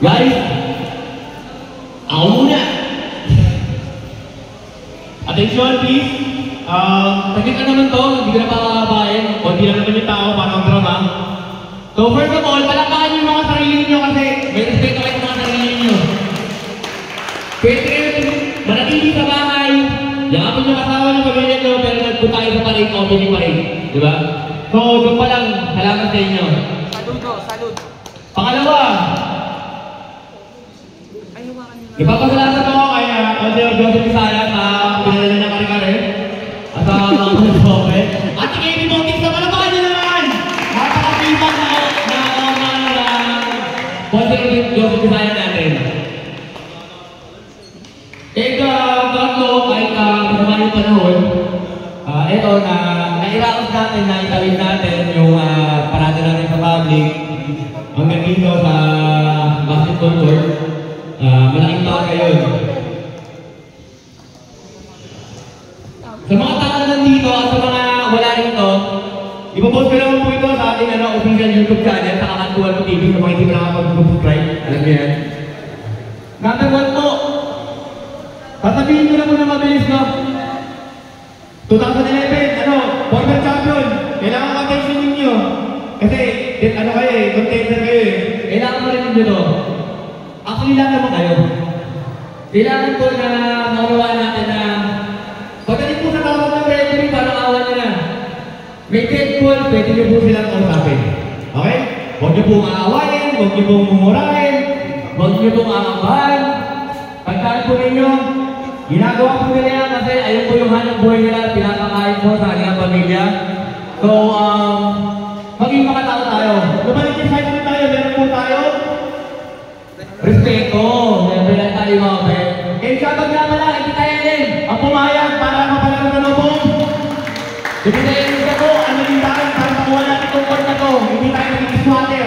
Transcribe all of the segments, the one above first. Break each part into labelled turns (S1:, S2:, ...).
S1: Guys, ako muna. Attention please. Tagit na naman to, hindi ko na pakakabahin. Kunti lang naman yung tao, parang drama. So first of all, palakpakan yung mga sarili niyo kasi may respeto kayo sa mga sarili niyo. Pwede kayo manatili sa bahay, yakapin yung asawa ng pamilya niyo, pero nagpunta kayo sa parade, opening parade. Diba? So doon pa lang, salamat sa inyo.
S2: Saludo, salud.
S1: Pangalawa, ipapasalamat ako kay Consigliere Joseph Visaya sa pinadala niya kare-kare at sa mga pagkasope. At sige, Bimotis na palapakan niyo naman! Napaka-feedback na Consigliere Joseph Visaya natin. Tatlo, kahit masama yung panahon, ito na nairaos natin, naitawid natin yung parada natin sa public hanggang dito sa basketball court. Malaking tao kayo. Sa mga tao nandito at sa mga wala rito, ipopost ko naman po ito sa ating official YouTube channel sa Kakantuan ko TV sa mga hindi na nakapag-subscribe. Alam niyo yan. Number 1 po. Sasabihin ko na muna mabilis, no? 2011, former champion. Kailangan attention ninyo. Kasi, contender kayo eh. Kailangan mo rin ninyo to. Actually lang naman kayo. Kailangan po na maunawaan natin na pagdating po sa tawag ng referee, parang awan nyo na. May dead ball, pwede nyo po silang kausapin. Okay? Huwag nyo pong aawain, huwag nyo pong mumurahin, huwag nyo pong aangabahan. Pagkaan po ninyo, ginagawa po nila yan kasi ayun po yung hanap buhay nila, pinapakain po sa kanilang pamilya. So, maging mga tao tayo. Lumalik yung side na tayo, meron po tayo. Respeto, meron lang tayo mga kapit. Eh, kapag naman lang, hindi tayo din. Ang pumayag para mapalaro na lobong. Hindi tayo din ako, ano din tayo para makuha natin itong court na to. Hindi tayo naging swatter.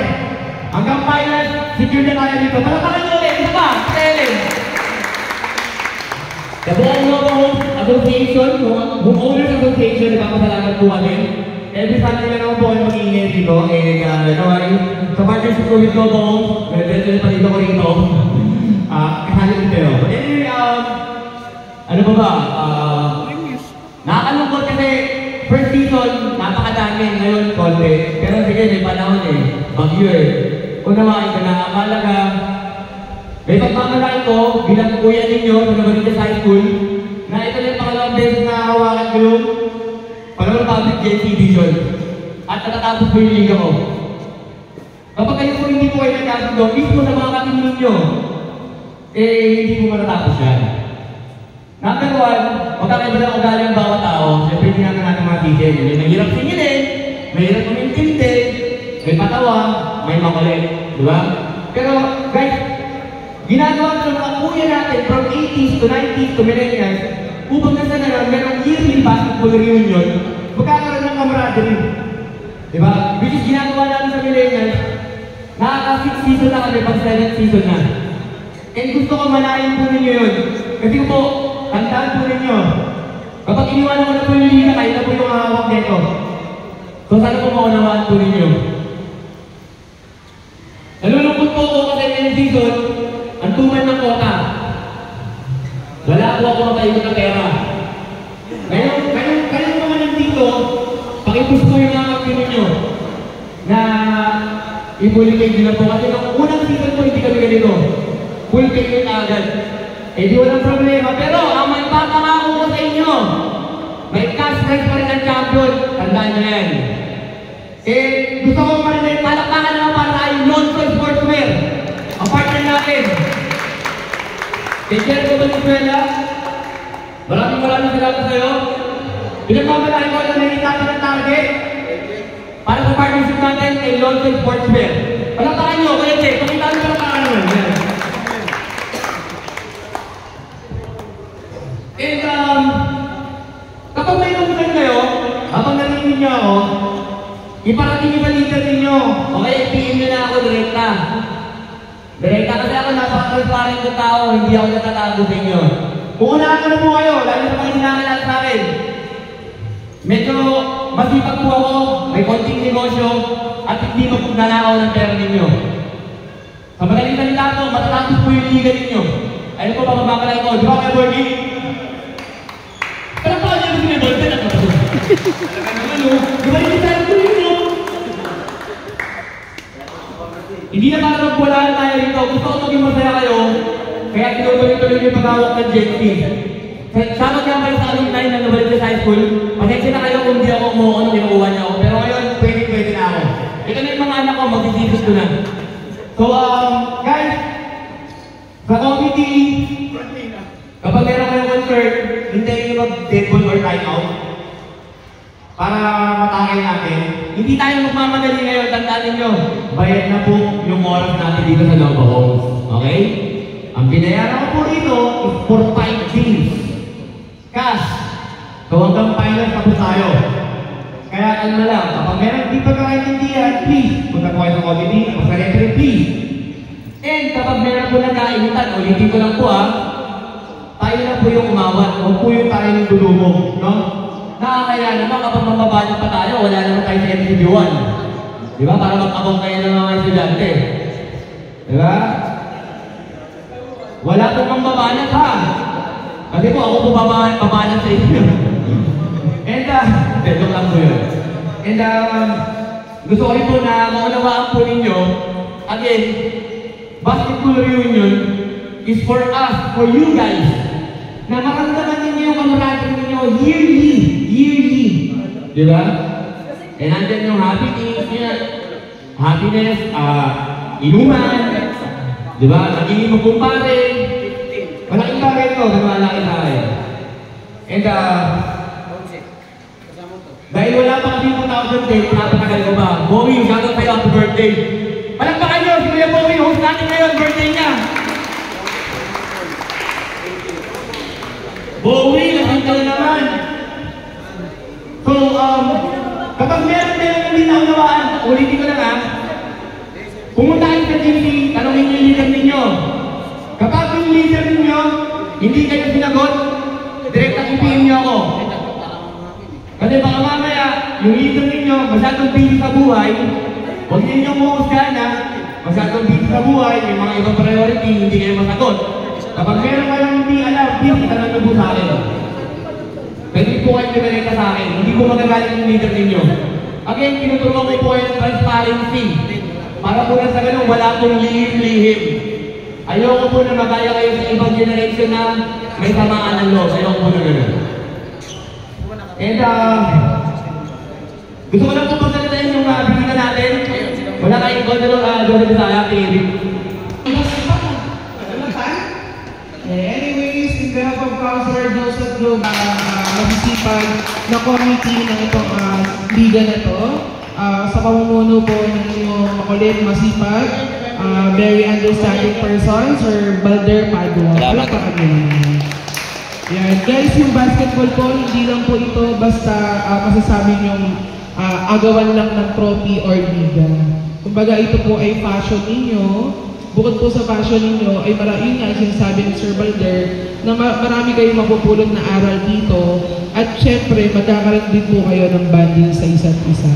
S1: Hanggang final, secure na tayo dito. Palapakan nyo ulit, isa pa, Ellen. The Buong Association, Homeowners Association, nagpapasalamat po kami. Every Sunday na naman po ay mag-iingay dito. Sa partnership ko with Lobong, medyo pa dito ko rito. Kasali ko kayo. But anyway, ano ba? Nakakalungkot kasi first season, napakadami. Ngayon, konti. Pero sige, may panahon eh. Bagyo eh. Unawain ko na, akalaga, may pagmamalaki ko bilang kuya ninyo sa Novaliches High School na ito na yung pangalawang beses na hawakan ko yung pangalawang public JC Division at natatapos ko yung liga ko. Kapag kayo po hindi po kayo nagkasundo, mismo sa mga katim ninyo, hindi po matatapos yan. Number 1, magkakaiba ng ugali ang bawat tao. Siyempre hindi naman natin mga titin. May mahirap singilin, mahirap kumintindi, may patawa, may makulit. Diba? Pero guys, ginagawa ng mga kuya natin from 80s to 90s to millennials upang nasa na merong yearly basketball reunion, magkakaroon ng camaraderie. Diba? Which is ginagawa natin sa millennials, nakaka-6 season na kami pag 7th season na. And gusto ko manahin po ninyo yun. Kasi po, tandaan po ninyo, kapag iniwanan ko na po yung liga, kayo na po yung hawak nito. So sana po maunawaan po ninyo. Nalulungkot po ako kasi ngayong season, ang tuman ng kota. Wala po ako makaikot ng pera. Kayo naman nandito, pakipush ko yung mga kapino nyo na ibuligay nila po. Kasi nung unang season po, hindi kami ganito. Full payment agad. Eh di walang problema. Pero ang may papangako ko sa inyo, may cash prize pa rin ang champion. Tandaan nyo yan. Eh, gusto ko pa rin na palakpakan naman para tayo non-soy sportswear. Ang partner natin. Jericho Valenzuela, maraming salamat sa'yo. Pinagmamalaki ko na naging natin ang target para sa partnership natin kay Lonzo Sportswear. Palakpakan nyo, kaya Jay, pakita nyo palakpakan naman. And kapag may namunan kayo, habang narinig niyo ako, iparating yung balita ninyo. Okay, PM nyo na ako direkta. Direkta kasi ako napaka-transparent ng tao, hindi ako natatago sa inyo. Uunahan ko na po kayo, lalo sa mga hinangalan sa akin. Medyo masipag po ako, may konting negosyo, at hindi mo nanakaw ng pera ninyo. Sa madaling madaling salita to, matatapos po yung liga ninyo. Ano po ba magbabalay ko? Di ba kayo, Borgie? Pero paano yung sinibol ka na to? Di ba hindi tayo po yun, no? Hindi na para magwalaan tayo rito. Gusto ko maging masaya kayo, kaya tinutuloy-tuloy yung pag-awak ng Gen Z. Sama nga pala sa alumni na nabalik sa high school, pasensya na kayo kung di ako umuha nung kinukuha niya ako. Pero ngayon, pwede na ako. Ito na yung mga anak ko, magdidikos ko na. So, guys, sa committee, kapag meron kayong concert, hintayin nyo mag-dead ball or time out para matakay natin. Hindi tayo magmamadali ngayon, tandaan ninyo. Bayad na po yung oras natin dito sa Nova Homes. Okay? Ang binayaran ko po dito is for 5 days. Cash. So hanggang final tapos tayo. Kaya kalma lang, kapag meron di pagkakaintindihan, please, punta po kayo sa committee, magka-referee, please. And kapag meron po nagkainitan, ulitin ko lang po tayo na po yung umawat, huwag po yung tayo yung dulubog, no? Nakakaya naman kapag mababanat pa tayo, wala naman tayo sa MCB1. Di ba? Para mag-abang kayo ng mga estudyante. Di ba? Wala pong mambabanat ha! Kasi po ako po babanat sa inyo. And, joke lang po yun. And, gusto ko rin po na maunawaan po ninyo, again, basketball reunion is for us, for you guys, na maramdaman ninyo yung kamarating ninyo yearly. Di ba? And nandyan yung happiness, inuman, di ba? Naging magkumpare. Malaking bagay ito, malaki sa akin. And, dahil wala pa kasi yung 2010, napatagal ko ba? Bowie, shoutout sa'yo, happy birthday! Palakpakan nyo, si Kuya Bowie, host natin ngayon, birthday niya! Bowie, nakita na naman! So, kapag meron hindi na unawaan, ulitin ko lang pumunta kayo sa GC, tanongin nyo yung leader ninyo. Kapag yung leader ninyo, hindi kayo sinagot, direct ang ipiin nyo ako. Kasi baka mamaya, yung leader ninyo, masyadong busy sa buhay, huwag ninyo muhusgahan masyadong busy sa buhay, may mga ibang priority, hindi kayo masagot. Kapag meron kayong hindi alam, busy, tanong nyo po sa akin. Pwede po kayo nilalita sa akin, hindi po magagaling yung leader ninyo. Again, tinuturuan ko po kayo ng transparency. Para po na sa ganun, wala pong lihim-lihim. Ayoko po na magaya kayo sa ibang generation na may samaan ng loob. Ayoko po na ganun. And, gusto ko lang po pagkalitain yung bibigyan natin. Wala kayong kontrol, Jordan Bisaya, Eric.
S2: Anyways, in behalf of Councilor Joseph Globe, magsisipag na committee ng itong liga na to, sa pamumuno po ng inyong makulit, masipag, very understanding person, Sir Balder Padua. Wala pa kami. Yan. Guys, yung basketball po, hindi lang po ito basta masasabi yung agawan lang ng trophy or liga. Kumbaga, ito po ay passion ninyo. Bukod po sa passion ninyo, ay yun nga sinasabi ni Sir Balder na marami kayong mapupulot na aral dito at syempre, magkakaroon din po kayo ng bonding sa isa't isa.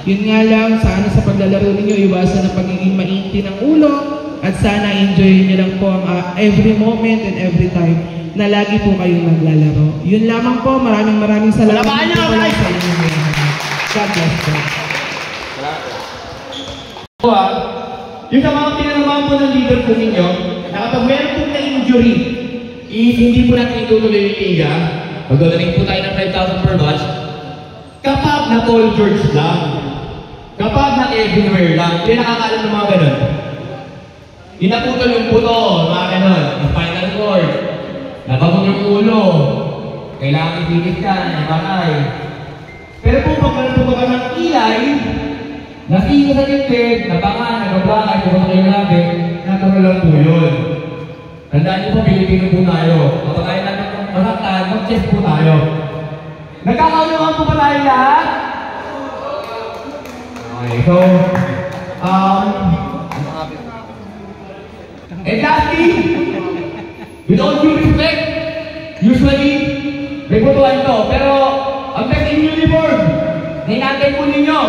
S2: Yun nga lang, sana sa paglalaro ninyo, iwasan ang pagiging mainti ng ulo at sana enjoy nyo lang po ang every moment and every time na lagi po kayong naglalaro. Yun lamang po, maraming salamat po lang sa inyo. God bless po.
S1: Yung sa mga pinanamaan po ng leader po ninyo, na kapag meron po na injury, hindi po natin itutuloy yung liga, magdadaling po tayo ng 5,000 per batch, kapag na Paul George lang, kapag na everywhere lang, hindi nakakaalam ng mga ganun. Inaputol yung puto, mga ganun, yung final cord, nabagong yung ulo, kailangan itigit ka, nakakay. Pero po pag meron po ka ng ilay, nasingo sa tinted, nabangan, nagabakay, pumunta kayo natin, nagkaroon po yun. Tandaan niyo po, Pilipino po tayo. Kapag tayo natin masaktan, mag-chess po tayo. Nagkakaunawaan po ba tayo lahat? Okay, so, and lastly, with all due respect, usually, may butuan to, pero ang best in uniform, hinatay po ninyo.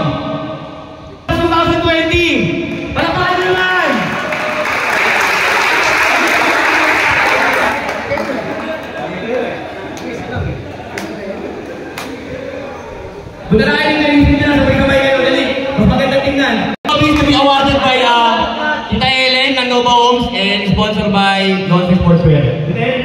S1: 2020! Palakpakan nyo naman! Punta na kayo ng release nyo na, sabay kamay kayo, dali. Magpaganda tingnan. Please to be awarded by Tita Ellen ng Nova Homes and sponsored by Johnson Sportswear. Tita Ellen,